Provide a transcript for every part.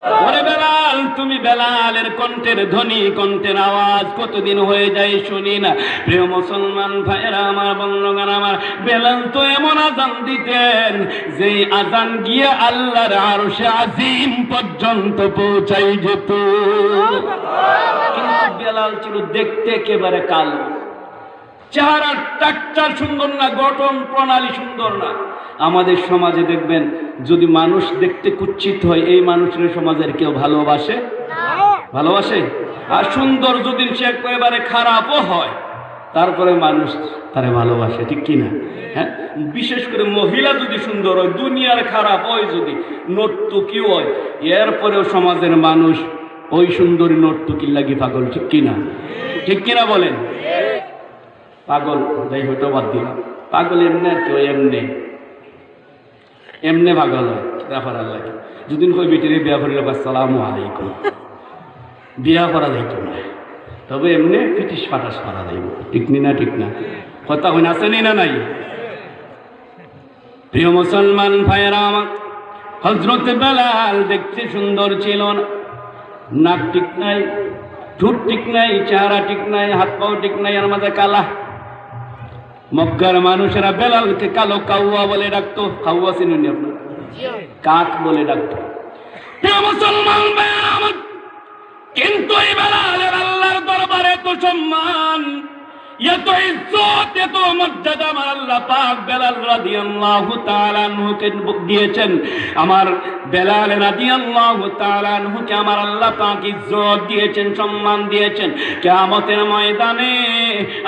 ওরে বেলাল, তুমি বেলালের কণ্ঠের ধ্বনি, কণ্ঠের আওয়াজ কতদিন হয়ে যায় শুনি না। প্রিয় মুসলমান ভাইরা আমার, বন্ধুগণ আমার, বেলাল তো এমন আজান দিতেন যেই আজান গিয়ে আল্লাহর আরশে আজিম পর্যন্ত পৌঁছাই যেত। কিন্তু বেলাল ছিল দেখতে একেবারে কালো, চেহারা টাকচার সুন্দর না, গঠন প্রণালী সুন্দর না। আমাদের সমাজে দেখবেন, যদি মানুষ দেখতে কুৎসিত হয়, এই মানুষের সমাজের কেউ ভালোবাসে? ভালোবাসে? আর সুন্দর যদি সে একেবারে খারাপও হয়, তারপরে মানুষ তারে ভালোবাসে, ঠিক কিনা? হ্যাঁ, বিশেষ করে মহিলা যদি সুন্দর হয়, দুনিয়ার খারাপ হয়, যদি নর্তকী হয়, এরপরেও সমাজের মানুষ ওই সুন্দরী নর্তকীর লাগি পাগল, ঠিক কিনা? ঠিক কিনা বলেন? পাগল যাই হয়তো বাদ দিলাম, পাগল এমনি আর কেউ এমনি এমনি পাগল হয় ব্যাপার লাগে। যদি কই বেটিরে বিয়া করিল, আসসালামু আলাইকুম, বিয়া করা যাইত না, তবে এমনি ফিটিস ফাটাস করা যাইব, ঠিক না? ঠিক না? কথা হইন আসেনি না নাই? প্রিয় মুসলমান ভাইয়েরা আমার, হযরত বেলাল দেখতে সুন্দর ছিল না, নাক ঠিক নাই, ঠোঁট ঠিক নাই, চেহারা ঠিক নাই, হাত পাও ঠিক নাই, আর মাঝে কালা। মক্কার মানুষেরা বেলালকে কালো কাউয়া বলে ডাকতো। কাউয়া চিনুন আপনার? কাক বলে ডাকতো। মুসলমান ভাইয়েরা আমার, কিন্তু এই বেলালের আল্লাহর দরবারে এত সম্মান, এত ইজ্জত, এত মর্যাদা আমার আল্লাহ পাক বেলাল রাদিয়াল্লাহু তাআলা আনহুকে দিয়েছেন। আমার বেলাল রাদিয়াল্লাহু তাআলা আনহুকে আমার আল্লাহ পাক ইজ্জত দিয়েছেন, সম্মান দিয়েছেন। কিয়ামতের ময়দানে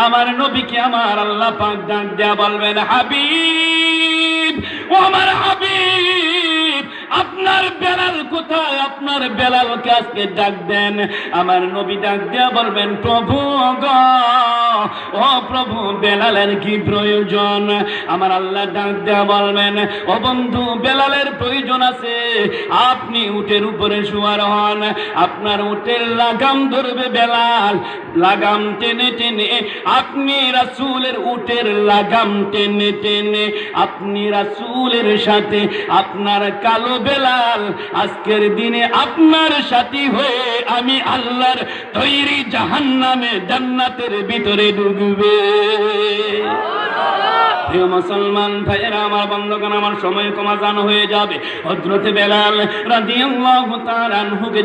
আমার নবীকে আমার আল্লাহ পাক ডাক দেয়া বলবেন, হাবিব, ও আমার হাবিব, আপনার বেলাল কোথায়? আপনার বেলালকে আজকে ডাক দেন। আমার নবী ডাক দেয়া বলবেন, প্রভু গো, ও প্রভু, বেলালের কি প্রয়োজন? আমার আল্লাহ ডাক দেয়া বলবেন, ও বন্ধু, বেলালের প্রয়োজন আছে। আপনি উটের উপরে শুয়ার হন, আপনার উটের লাগাম ধরবে বেলাল, লাগাম টেনে টেনে আপনি রাসূলের উটের লাগাম টেনে টেনে আপনি রাসূলের সাথে আপনার কালো বেলাল আজকের দিনে আপনার সাথী হয়ে আমি আল্লাহর তৈরি জাহান্নামে জান্নাতের ভিতরে ঢুকবে। প্রিয় মুসলমান ভাইয়েরা আমার, বন্ধুগণ আমার, সময় কমা জান হয়ে যাবে। হযরত বেলাল রাদিয়াল্লাহু তাআলা আনহুকে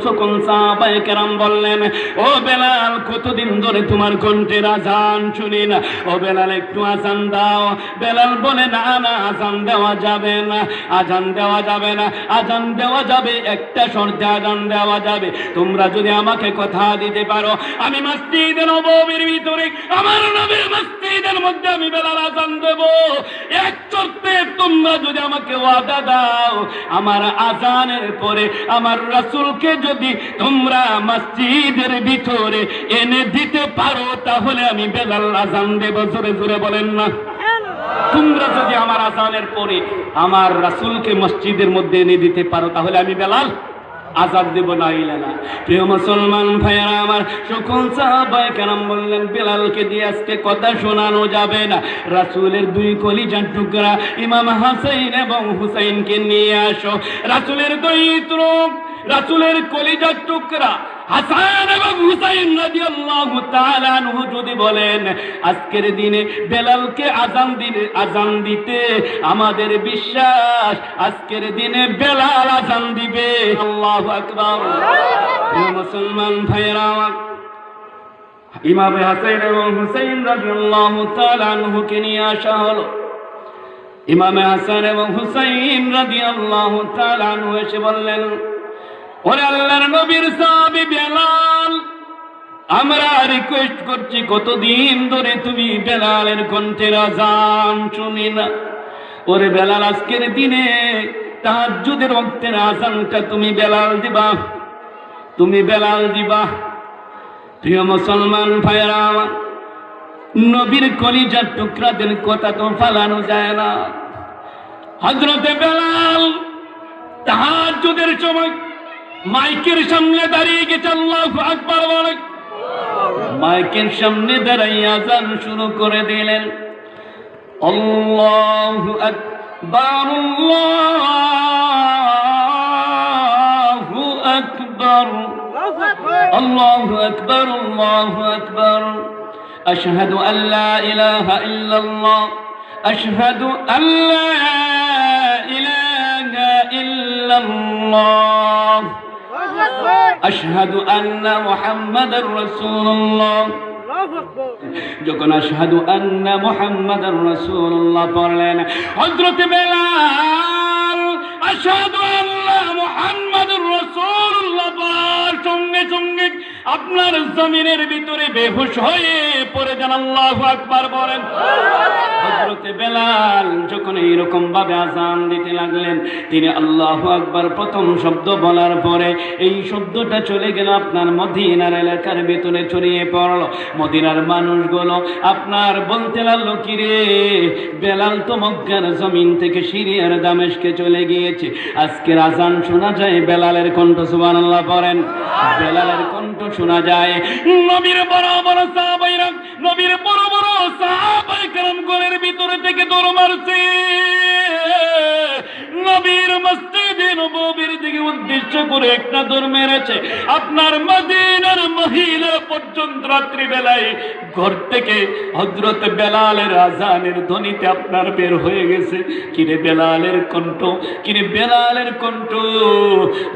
যখন সাহাবায়ে কেরাম বললেন, ও বেলাল, কতদিন ধরে তোমার কণ্ঠের আজান শুনি না, ও বেলাল একটু আজান দাও। বেলাল বলে, না না, আজান দেওয়া যাবে না, আজান দেওয়া যাবে না, আজান দেওয়া যাবে একটা শর্তে আজান দেওয়া যাবে। তোমরা যদি আমাকে কথা দিতে পারো, আমি মসজিদে নববীর ভিতরে, আমার নবীর মসজিদের মধ্যে আমি বেলাল আজান দেব। এক শর্তে তোমরা যদি আমাকে ওয়াদা দাও, আমার আজানের পরে আমার রাসূলকে যদি তোমরা মসজিদের ভিতরে এনে দিতে পারো, তাহলে আমি বেলাল আজান দেব। জোরে জোরে বলেন না। তোমরা যদি আমার আজানের পরে আমার রাসূলকে মসজিদের মধ্যে এনে দিতে পারো, তাহলে আমি বেলাল আজাদ দেব, না ইলা না। প্রিয় মুসলমান ভাইয়েরা আমার, সকল সাহাবায়ে কেরাম বললেন, বেলালকে দিয়ে আজকে কথা শোনানো যাবে না। রাসূলের দুই কলিজার টুকরা ইমাম হাসান এবং হুসাইনকে নিয়ে আসো। রাসূলের দুই ত্রুক, রাসূলের কলিজার টুকরা হাসান এবং হুসাইন রাদিয়াল্লাহু তাআলা আনহু যদি বলেন, আজকের দিনে বেলালকে আজান দিতে আমাদের বিশ্বাস, আজকের দিনে বেলাল আজান দিবে। আল্লাহু আকবার। মুসলমান ভাইরা, ইমাম হাসান এবং হুসাইন রাদিয়াল্লাহু তাআলা আনহুকে নিয়ে আসা হলো। ইমাম হাসান এবং হুসাইন রাদিয়াল্লাহু তাআলা আনহু এসে বললেন, ওরে আল্লাহর নবীর সাহাবী বেলাল, আমরা রিকোয়েস্ট করছি, কতদিন ধরে তুমি বেলালের কণ্ঠের আজান শুনি না। ওরে বেলাল, আজকের দিনে তাহাজ্জুদের ওয়াক্তের আজানটা তুমি বেলাল দিবা, তুমি বেলাল দিবা। প্রিয় মুসলমান ভাইরা, নবীর কলিজার টুকরাদের কথা তো ফালানো যায় না। হযরতে বেলাল তাহাজ্জুদের সময় মাইকের সামনে দাঁড়িয়ে গেছে, আল্লাহু আকবার বলে মাইকের সামনে দাঁড়িয়ে আজান শুরু করে দিলেন। আল্লাহু আকবার, আল্লাহু أكبر الله أكبر الله أكبر أشهد أن لا إله إلا الله أشهد أن لا إله إلا الله أشهد أن محمد رسول الله যখন আশহাদু আন্না মুহাম্মাদার রাসূলুল্লাহ পড়লেন হযরত বেলাল আশহাদু আন্না মুহাম্মাদুর রাসূলুল্লাহ পড়ার সঙ্গে সঙ্গে আপনার জমিনের ভিতরে বেহুশ হয়ে পড়ে যান। আল্লাহু আকবার বলেন। হযরত বেলাল যখন এরকম ভাবে আযান দিতে লাগলেন, তিনি আল্লাহু আকবার প্রথম শব্দ বলার পরে এই শব্দটা চলে গেল আপনার মদিনার এলাকার ভিতরে ছড়িয়ে পড়ল। মদিনার মানুষগুলো আপনার বলতে লাগলো, কি রে বেলাল তো মক্কার জমিন থেকে সিরিয়ার দামেস্কে চলে গিয়েছে, আজকের আযান শোনা যায় বেলালের কণ্ঠ। সুবহানাল্লাহ পড়েন। বেলালের কণ্ঠ শোনা যায়। নবীর বড় বড় সাহাবাইরা, নবীর বড় বড় সাহাবায়ে কেরাম ঘরের ভিতরে থেকে দৌড় মারছে, নবীর মসজিদে নববীর দিকে উদ্দেশ্য করে একটা দৌড় মেরেছে। আপনার মদিনার মহিলা পর্যন্ত রাত্রি বেলায় ঘর থেকে হযরত বেলালের আযানের ধ্বনিতে আপনার বের হয়ে গেছে, কিরে বেলালের কণ্ঠ, কিরে বেলালের কণ্ঠ।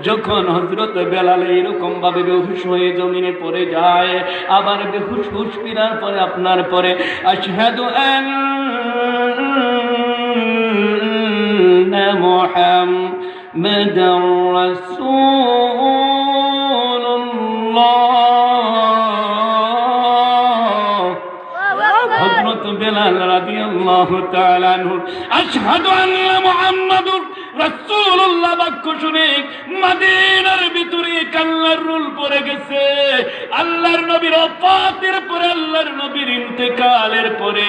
যখন হযরত বেলাল এরকম ভাবে বেহুশ হয়ে জমিনে পড়ে যায়, আবার বেহুশ হুশ ফিরার পরে আপনার পরে আশহাদু আন্না মুহাম্মাদার রাসূলুল্লাহ, হযরত বেলাল রাদিয়াল্লাহু তাআলা আনহু আশহাদু আন্না মুহাম্মাদুর রাসূলুল্লাহ বাক্য শুনে মদিনার ভিতরে কান্নার রোল পড়ে গেছে। আল্লাহর নবীর ওফাতের পরে, আল্লাহর নবীর ইন্তেকালের পরে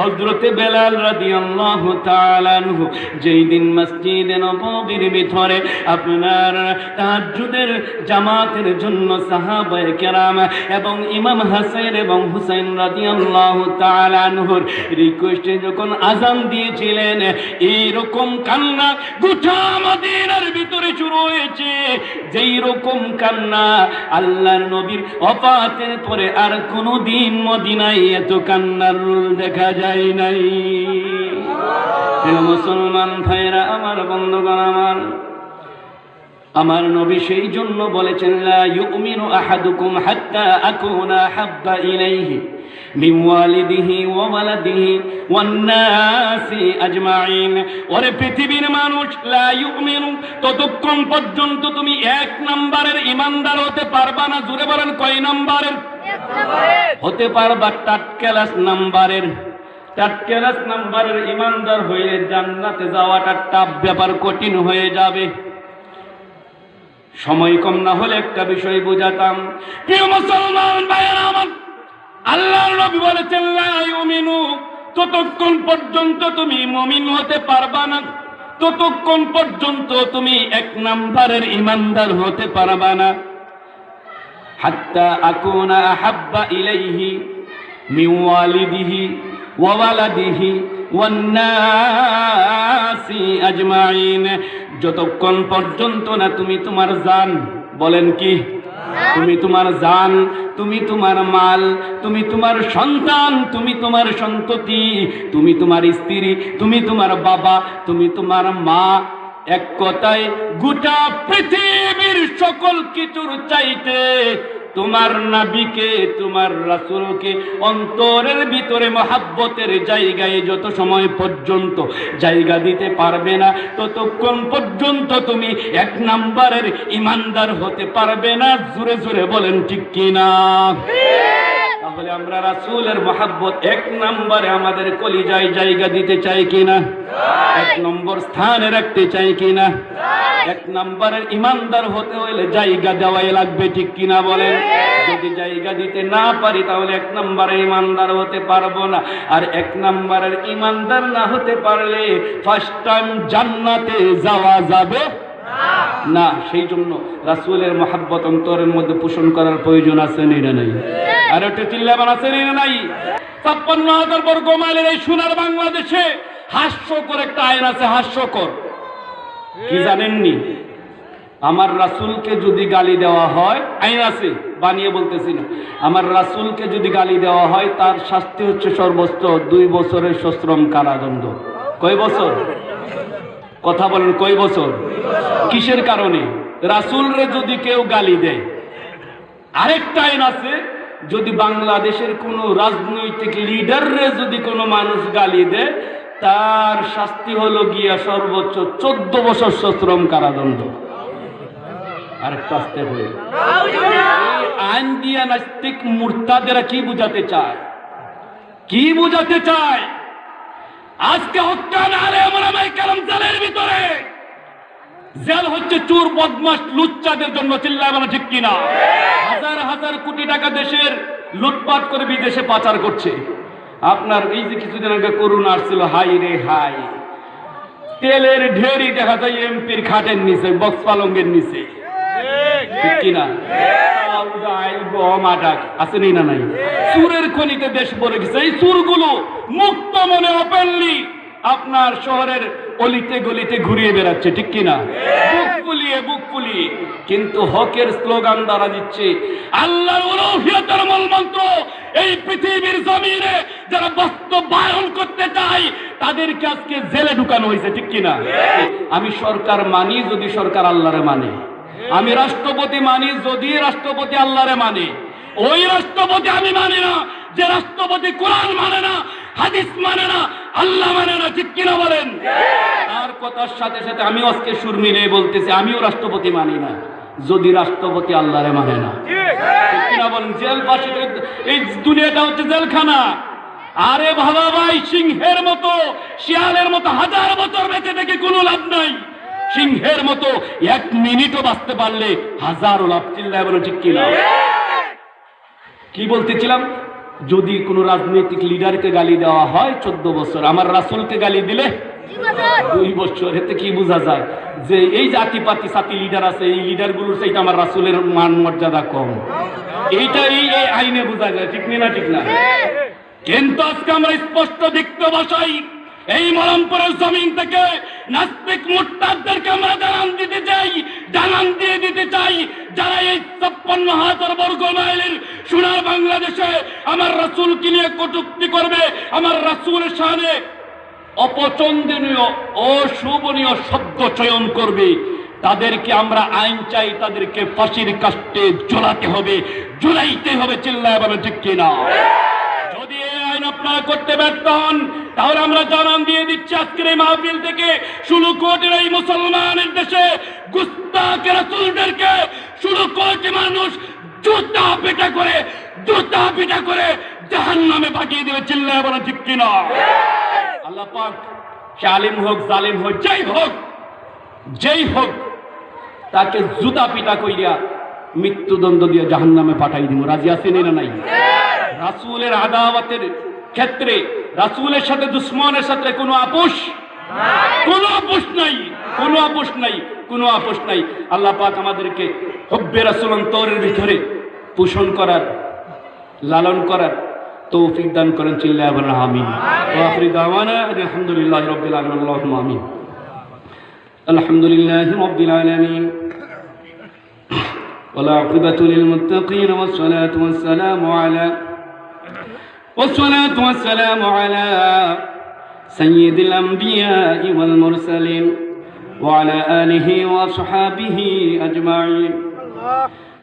হযরত বেলাল রাদিয়াল্লাহু তাআলা আনহু যেই দিন মসজিদে নববীর ভিতরে আপনার তাহাজ্জুদের জামাতের জন্য সাহাবায়ে কেরাম এবং ইমাম হাসান এবং হুসাইন রাদিয়াল্লাহু তাআলা আনহুর রিকোয়েস্টে যখন আযান দিয়েছিলেন, এইরকম কান্না গোটা মদিনার ভিতরে শুরু হয়েছে। যেই রকম কান্না আল্লাহর নবীর ওফাতের পরে আর কোনোদিন মদিনায় এত কান্নার রোল দেখা যায় নাই। মুসলমান ভাইরা আমার, বন্ধুগণ আমার নবী সেই জন্য বলেছেন, লা ইউমিনু আহাদুকুম হাত্তা আকুনা হাব্বা ইলাইহি মিন ওয়ালিদিহি ওয়া ওয়ালাদিহি ওয়ান নাসি আজমাইন। ওরে পৃথিবীর মানুষ, লা ইউমিনু, ততক্ষণ পর্যন্ত তুমি এক নম্বরের ঈমানদার হতে পারবা না। জোরে বলেন, কয় নম্বরের? হতে পারবা থার্ড ক্লাস নাম্বারের। থার্ড ক্লাস নাম্বারের ঈমানদার হয়ে জান্নাতে যাওয়াটা টাফ ব্যাপার, কঠিন হয়ে যাবে। সময় কম না হলে একটা বিষয় বুঝাতাম। প্রিয় মুসলমান ভাইয়েরা আমার, আল্লাহর নবী বলেছেন, লা ইউমিনু, ততক্ষণ পর্যন্ত তুমি মুমিন হতে পারবা না, ততক্ষণ পর্যন্ত তুমি এক নম্বরের ঈমানদার হতে পারবা না। হাত্তা আকুনা আহাব্বা ইলাইহি মিন ওয়ালিদিহি ওয়া ওয়ালাদিহি ওয়ান নাসি আজমাইন, যতক্ষণ পর্যন্ত না তুমি তোমার জান, বলেন কি, তুমি তোমার জান, তুমি তোমার মাল, তুমি তোমার সন্তান, তুমি তোমার সন্ততি, তুমি তোমার স্ত্রী, তুমি তোমার বাবা, তুমি তোমার মা, এক কথায় গোটা পৃথিবীর সকল কিছুর চাইতে তোমার নবীকে, তোমার রাসূলকে অন্তরের ভিতরে মহব্বতের জায়গায় যত সময় পর্যন্ত জায়গা দিতে পারবে না, ততক্ষণ পর্যন্ত তুমি এক নম্বরের ঈমানদার হতে পারবে না। জোরে জোরে বলেন ঠিক কিনা? তাহলে আমরা রাসূলের মহব্বত এক নম্বরে আমাদের কলিজায় জায়গা দিতে চাই কিনা? এক নম্বর স্থানে রাখতে চাই কিনা? এক নম্বরের ঈমানদার হতে হলে জায়গা দেওয়াই লাগবে, ঠিক কিনা বলেন? যদি জায়গা দিতে না পারি তাহলে এক নম্বরে ঈমানদার হতে পারবো না। আর এক নম্বরের ঈমানদার না হতে পারলে ফার্স্ট টাইম জান্নাতে যাওয়া যাবে না। সেই জন্য রাসূলের মহব্বত অন্তরের মধ্যে পোষণ করার প্রয়োজন আছে না নাই? আর একটা চিল্লাবান আছে না নাই? ৫৬,০০০ বর্গ মাইলের এই সোনার বাংলাদেশে হাস্যকর একটা আইন আছে। হাস্যকর কি জানেননি? আমার রাসূলকে যদি গালি দেওয়া হয়, আইন আছে, বানিয়ে বলতেছি না, আমার রাসূলকে যদি গালি দেওয়া হয় তার শাস্তি হচ্ছে সর্বোচ্চ 2 বছরের সশ্রম কারাদণ্ড। কয় বছর? কথা বলেন, কয় বছর? কিসের কারণে? রাসূলরে যদি কেউ গালি দেয়। আরেকটা আইন আছে, যদি বাংলাদেশের কোনো রাজনৈতিক লিডাররে যদি কোনো মানুষ গালি দেয় তার শাস্তি হলো গিয়া সর্বোচ্চ 14 বছর সশ্রম কারাদণ্ড। আরেকটা আসতে হবে। এই আইন দিয়া নাস্তিক মুরতাদেরা কি বুঝাতে চায়? কি বুঝাতে চায়? আজকে হত্যার আলেম ওলামায়ে কেরাম জেলের ভিতরে। জেল হচ্ছে চোর বদমাশ লুচ্চাদের জন্য, চিল্লায় বলা ঠিক কিনা? হাজার হাজার কোটি টাকা দেশের লুটপাট করে বিদেশে পাচার করছে। আপনার এই যে কিছুদিন আগে করোনা আসছিল, হাই রে হাই, তেলের ঢেরি দেখা যায় এমপির খাটের নিচে, বক্স পালঙ্গের নিচে, ঠিক কিনা? আছে না নাই? চুরের খনিতে দেশ ভরে গেছে। এই চুরগুলো মুক্ত মনে ওপেনলি আপনার শহরের অলিতে গলিতে ঘুরিয়ে বেড়াচ্ছে, ঠিক কিনা? বুক ফুলিয়ে। কিন্তু হকের স্লোগান দ্বারা দিচ্ছে আল্লাহর উলুহিয়তের মূল মন্ত্র এই পৃথিবীর জমিনে যারা বাস্তবায়ন করতে চায় তাদেরকে আজকে জেলে ঢুকানো হয়েছে, ঠিক কিনা? আমি সরকার মানি যদি সরকার আল্লাহরে মানে, আমি রাষ্ট্রপতি মানি যদি রাষ্ট্রপতি আল্লাহরে মানে। ওই রাষ্ট্রপতি আমি মানি না যে রাষ্ট্রপতি কোরআন মানে না, হাদিস মানে না, আল্লাহ মানে না, ঠিক কিনা বলেন? তার কথার সাথে সাথে আমি আজকে সুর মিলিয়ে বলতেছি আমিও রাষ্ট্রপতি মানি না যদি রাষ্ট্রপতি আল্লাহরে মানে না, ঠিক কিনা বলেন? জেল ফাঁসি, এই দুনিয়াটা হচ্ছে জেলখানা। আরে বাবা ভাই, সিংহের মতো শিয়ালের মতো হাজার বছর বেঁচে থেকে কোনো লাভ নাই। সিংহের মতো 1 মিনিটও বাঁচতে পারলে হাজারো লাভ, চিল্লায় বলো ঠিক কিনা? কি বলতেছিলাম? যদি কোনো রাজনৈতিক লিডারকে গালি দেওয়া হয় 14 বছর, আমার রাসূলকে গালি দিলে 2 বছর। এতে কি বোঝা যায় যে এই জাতিপাতি সাথী লিডার আছে, এই লিডারগুলোর চাইতে আমার রাসূলের মান মর্যাদা কম। এইটা এই আইনে বোঝা যায়, ঠিক না? ঠিক না? কিন্তু আজকে আমরা স্পষ্ট দেখতে ভাষাই এই মলমপুরের জমিন থেকে নাস্তিক মুরতাদদেরকে আমরা জানান দিয়ে দিতে চাই যারা এই 56,000 বর্গ মাইলের সোনার বাংলাদেশে আমার রাসূলকে নিয়ে কটূক্তি করবে, আমার রাসূলের শানে অপছন্দনীয় অশোভনীয় শব্দ চয়ন করবে, তাদেরকে আমরা আইন চাই, তাদেরকে ফাঁসির কাস্টে ঝুলাতে হবে, ঝুলাইতে হবে, চিল্লায় বলেন ঠিক কিনা? যদি এই আইন আপনারা করতে ব্যর্থ হন তাহলে আমরা জানান দিয়ে দিচ্ছি আজকের এই মাহফিল থেকে 16 কোটির এই মুসলমানের দেশে গুস্তাখ রাসূলদেরকে 16 কোটি মানুষ জুতা পিটা করে জাহান্নামে পাঠিয়ে দেবে, চিল্লায় বলেন ঠিক কিনা? আল্লাহ পাক সে আলিম হোক জালিম হোক যেই হোক তাকে জুতা পিটা কইরা মৃত্যুদণ্ড দিয়ে জাহান্নামে পাঠাই দিব। রাজি আছেন না নাই? রাসূলের আদাওয়াতের ক্ষেত্রে রাসূলের সাথে দুশমনের সাথে কোনো আপোষ নাই। আল্লাহ পাক আমাদেরকে হুব্বে রাসূল অন্তরের ভিতরে পোষণ করার, লালন করার তৌফিক দান করেন, চিল্লায় বলেন আমিন। ওয়া আখিরু দাওয়ানা আলহামদুলিল্লাহি রাব্বিল আলামিন। আল্লাহুম্মা আমিন। আলহামদুলিল্লাহি রাব্বিল আলামিন ওয়াল আকিবাতু লিল মুত্তাকিন ওয়াসসালাতু ওয়াসসালামু আলা সাইয়্যিদিল আমবিয়া'i ওয়াল মুরসালিন ওয়া আলা আলিহি ওয়া আসহাবিহি আজমাইন।